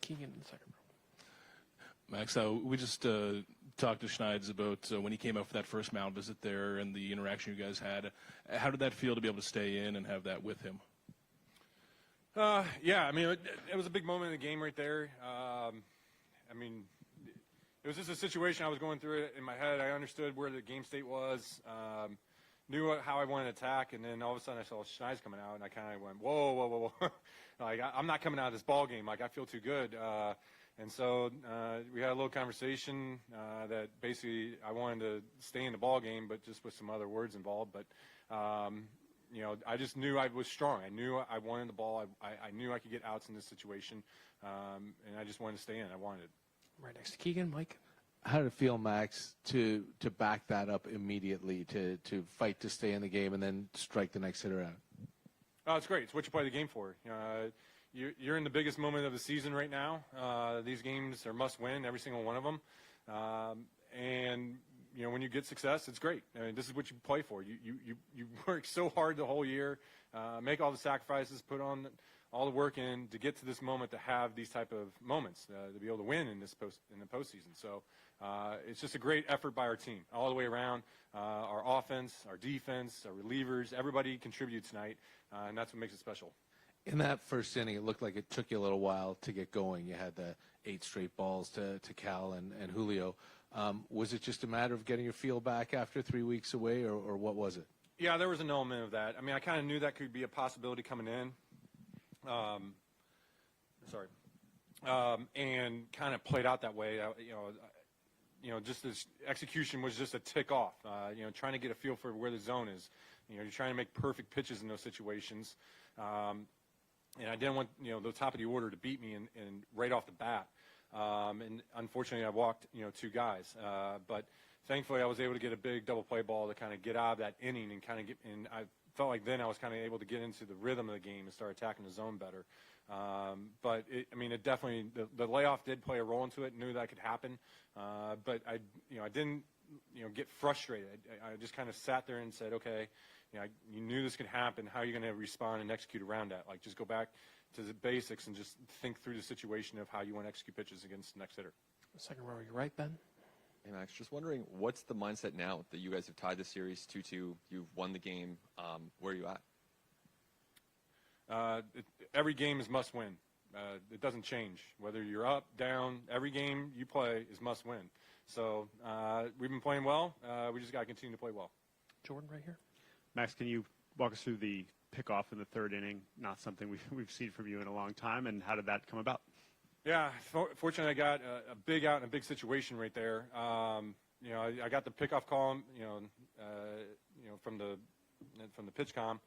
Keegan in the second row. Max, we just talked to Schneid's about when he came out for that first mound visit there and the interaction you guys had. How did that feel to be able to stay in and have that with him? Yeah, I mean, it was a big moment in the game right there. I mean, it was just a situation I was going through it in my head. I understood where the game state was, knew how I wanted to attack, and then all of a sudden I saw Schneid's coming out, and I kind of went, whoa, whoa, whoa, whoa. Like, I'm not coming out of this ball game. Like, I feel too good. And so we had a little conversation that basically I wanted to stay in the ball game, but just with some other words involved. But, you know, I just knew I was strong. I knew I wanted the ball. I knew I could get outs in this situation, and I just wanted to stay in. I wanted it. Right next to Keegan, Mike. How did it feel, Max, to back that up immediately, to fight to stay in the game and then strike the next hitter out? Oh, it's great. It's what you play the game for. You're in the biggest moment of the season right now. These games are must-win, every single one of them. And you know, when you get success, it's great. I mean, this is what you play for. You work so hard the whole year, make all the sacrifices, put on all the work in to get to this moment to have these type of moments, to be able to win in the postseason. So it's just a great effort by our team all the way around. Our offense, our defense, our relievers, everybody contributed tonight, and that's what makes it special. In that first inning, it looked like it took you a little while to get going. You had the 8 straight balls to Cal and Julio. Was it just a matter of getting your feel back after 3 weeks away, or what was it? Yeah, there was an element of that. I mean, I kind of knew that could be a possibility coming in. And kind of played out that way. Just this execution was just a tick off. Trying to get a feel for where the zone is. You're trying to make perfect pitches in those situations. And I didn't want, the top of the order to beat me and right off the bat. And unfortunately, I walked, 2 guys. But thankfully, I was able to get a big double play ball to kind of get out of that inning and kind of get in. I felt like then I was kind of able to get into the rhythm of the game and start attacking the zone better. But it definitely, the layoff did play a role into it. Knew that could happen. But I didn't, get frustrated. I just kind of sat there and said, okay, you knew this could happen. How are you going to respond and execute around that? Like, just go back to the basics and just think through the situation of how you want to execute pitches against the next hitter. Second row, you're right, Ben. Hey, Max, just wondering, what's the mindset now that you guys have tied the series 2-2? You've won the game. Where are you at? Every game is must win. It doesn't change. Whether you're up, down, every game you play is must win. So we've been playing well. We just got to continue to play well. Jordan, right here. Max, can you walk us through the pickoff in the third inning? Not something we've seen from you in a long time, and how did that come about? Yeah, fortunately, I got a big out and a big situation right there. I got the pickoff call, from the pitch comm,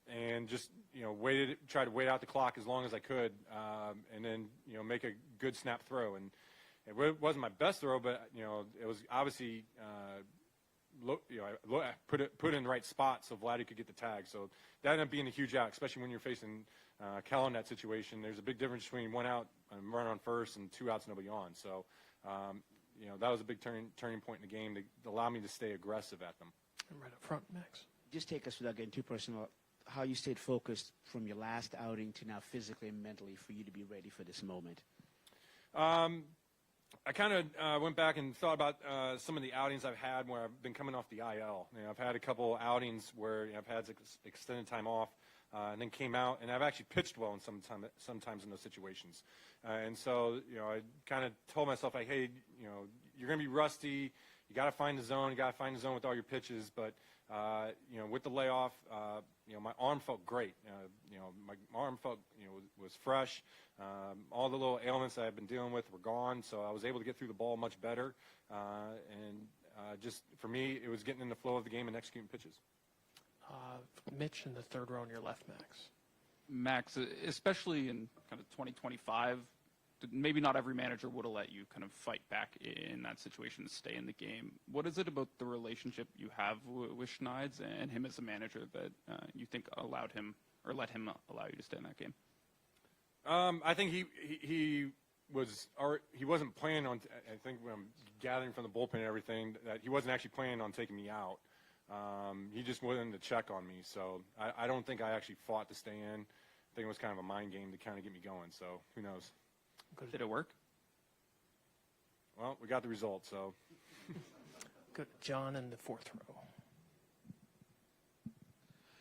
and just tried to wait out the clock as long as I could, and then make a good snap throw. And it wasn't my best throw, but it was obviously. I put it in the right spot so Vladdy could get the tag. So that ended up being a huge out, especially when you're facing Cal in that situation. There's a big difference between 1 out and run on first and 2 outs, nobody on. So, that was a big turning point in the game to allow me to stay aggressive at them. And right up front, Max. Just take us, without getting too personal, how you stayed focused from your last outing to now physically and mentally for you to be ready for this moment. I kind of went back and thought about some of the outings I've had where I've been coming off the IL. I've had a couple outings where I've had extended time off and then came out, and I've actually pitched well sometimes in those situations. And so, I kind of told myself, like, hey, you're going to be rusty. You got to find the zone. You got to find the zone with all your pitches. But, with the layoff, my arm felt great. My arm felt, was fresh. All the little ailments that I've been dealing with were gone, so I was able to get through the ball much better. Just for me, it was getting in the flow of the game and executing pitches. Mitch in the third row on your left, Max. Max, especially in kind of 2025, maybe not every manager would have let you kind of fight back in that situation and stay in the game. What is it about the relationship you have with Schneid's and him as a manager that you think allowed him or let him allow you to stay in that game? I think he wasn't planning on. I think when I'm gathering from the bullpen and everything, that he wasn't actually planning on taking me out. He just wanted to check on me. So I don't think I actually fought to stay in. I think it was kind of a mind game to kind of get me going. So who knows? Did it work? Well, we got the result. So Go to John in the fourth row.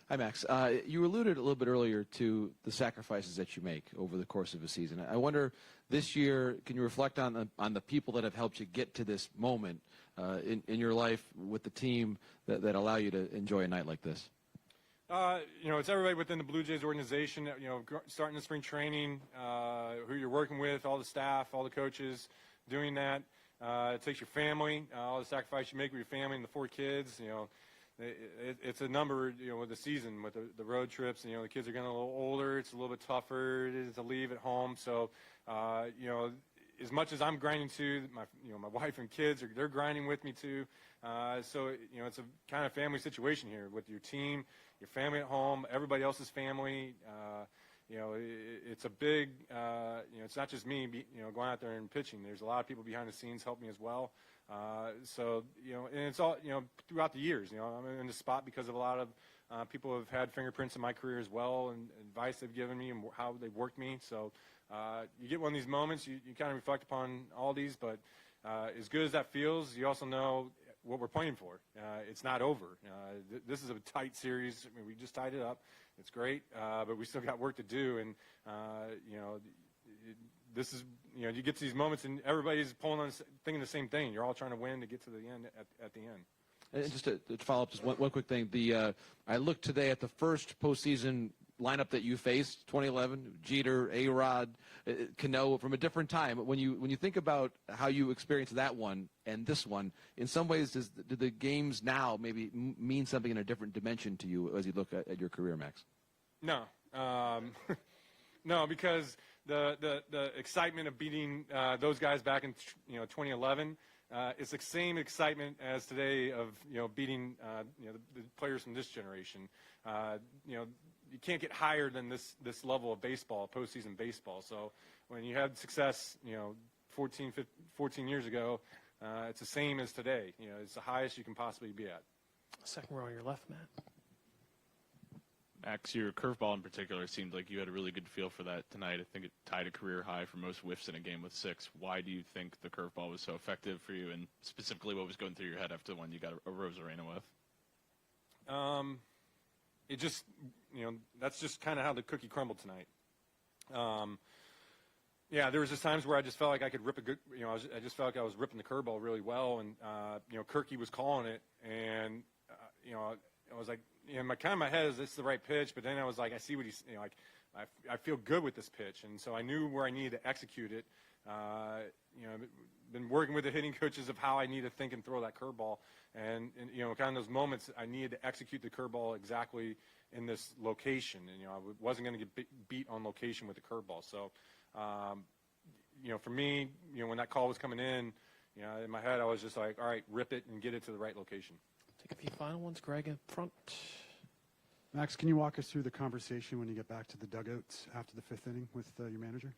Hi, Max. You alluded a little bit earlier to the sacrifices that you make over the course of a season. I wonder, this year, can you reflect on the people that have helped you get to this moment in your life with the team that allow you to enjoy a night like this? It's everybody within the Blue Jays organization, starting the spring training, who you're working with, all the staff, all the coaches doing that. It takes your family, all the sacrifice you make with your family and the 4 kids, it's a number, with the season, with the road trips, the kids are getting a little older. It's a little bit tougher to leave at home. So, as much as I'm grinding too, my wife and kids they're grinding with me too. So, it's a kind of family situation here with your team, your family at home, everybody else's family. It's a big, it's not just me, going out there and pitching. There's a lot of people behind the scenes help me as well. And it's all, throughout the years, I'm in the spot because of a lot of people who have had fingerprints in my career as well, and advice they've given me and how they've worked me. So you get one of these moments, you kind of reflect upon all these, but as good as that feels, you also know what we're playing for. It's not over. This is a tight series. I mean, we just tied it up. It's great, but we still got work to do. And, this is, you get to these moments and everybody's thinking the same thing. You're all trying to win to get to the end at the end. And just to follow up, just one quick thing. I looked today at the first postseason lineup that you faced, 2011, Jeter, A-Rod, Cano, from a different time. When you think about how you experienced that one and this one, in some ways, do the games now maybe mean something in a different dimension to you as you look at your career, Max? No. No, because the excitement of beating those guys back in 2011 is the same excitement as today of beating the players from this generation. You can't get higher than this level of baseball, postseason baseball. So when you had success 14 years ago, it's the same as today. It's the highest you can possibly be at. Second row on your left, Matt. Max, your curveball in particular seemed like you had a really good feel for that tonight. I think it tied a career high for most whiffs in a game with 6. Why do you think the curveball was so effective for you, and specifically what was going through your head after the one you got a Rosarena with? It just, that's just kind of how the cookie crumbled tonight. Yeah, there was just times where I just felt like I could rip a good, I just felt like I was ripping the curveball really well, and Kirky was calling it, and I was like, in my head, is this the right pitch? But then I was like, I see what he's, I feel good with this pitch, and so I knew where I needed to execute it. I've been working with the hitting coaches of how I need to think and throw that curveball, and kind of those moments I needed to execute the curveball exactly in this location, and I wasn't going to get beat on location with the curveball. So, for me, when that call was coming in my head, I was just like, all right, rip it and get it to the right location. Take a few final ones. Greg in front. Max, can you walk us through the conversation when you get back to the dugouts after the 5th inning with your manager?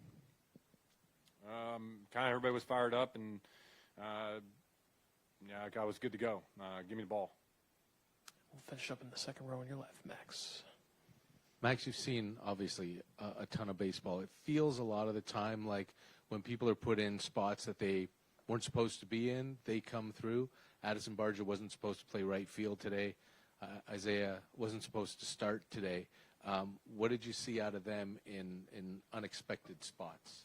Kind of everybody was fired up, and I was good to go. Give me the ball. We'll finish up in the second row on your left, Max. Max, you've seen, obviously, a ton of baseball. It feels a lot of the time like when people are put in spots that they weren't supposed to be in, they come through. Addison Barger wasn't supposed to play right field today. Isaiah wasn't supposed to start today. What did you see out of them in unexpected spots?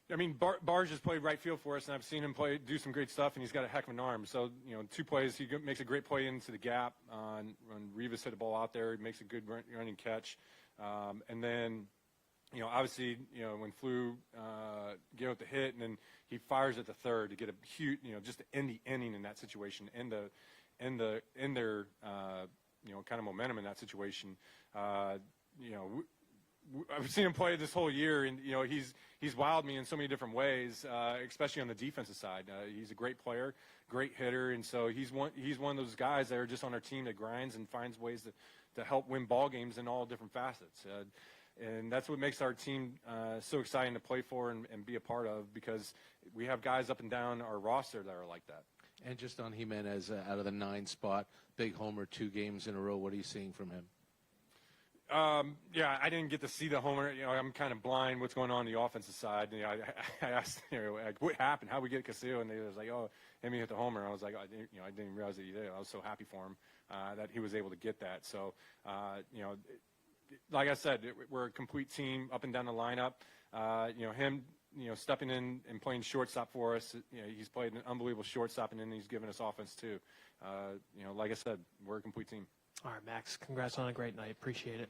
I mean, Barge has played right field for us, and I've seen him do some great stuff, and he's got a heck of an arm. So, 2 plays, he makes a great play into the gap when Rivas hit a ball out there. He makes a good running catch. And then, obviously, when Flew gave up the hit, and then he fires at the third to get a huge, just to end the inning in that situation, end their kind of momentum in that situation. I've seen him play this whole year, and he's wowed me in so many different ways, especially on the defensive side. He's a great player, great hitter, and so he's one of those guys that are just on our team that grinds and finds ways to help win ball games in all different facets. And that's what makes our team so exciting to play for and be a part of, because we have guys up and down our roster that are like that. And just on Jimenez, out of the 9 spot, big homer, 2 games in a row. What are you seeing from him? Yeah, I didn't get to see the homer. You know, I'm kind of blind what's going on the offensive side. You know, I asked, like, what happened? How we get Castillo? And they was like, oh, Emmy hit the homer. I was like, I didn't realize that he did. I was so happy for him that he was able to get that. So, like I said, we're a complete team up and down the lineup. Him, stepping in and playing shortstop for us. He's played an unbelievable shortstop, and then he's given us offense too. Like I said, we're a complete team. All right, Max, congrats on a great night. Appreciate it.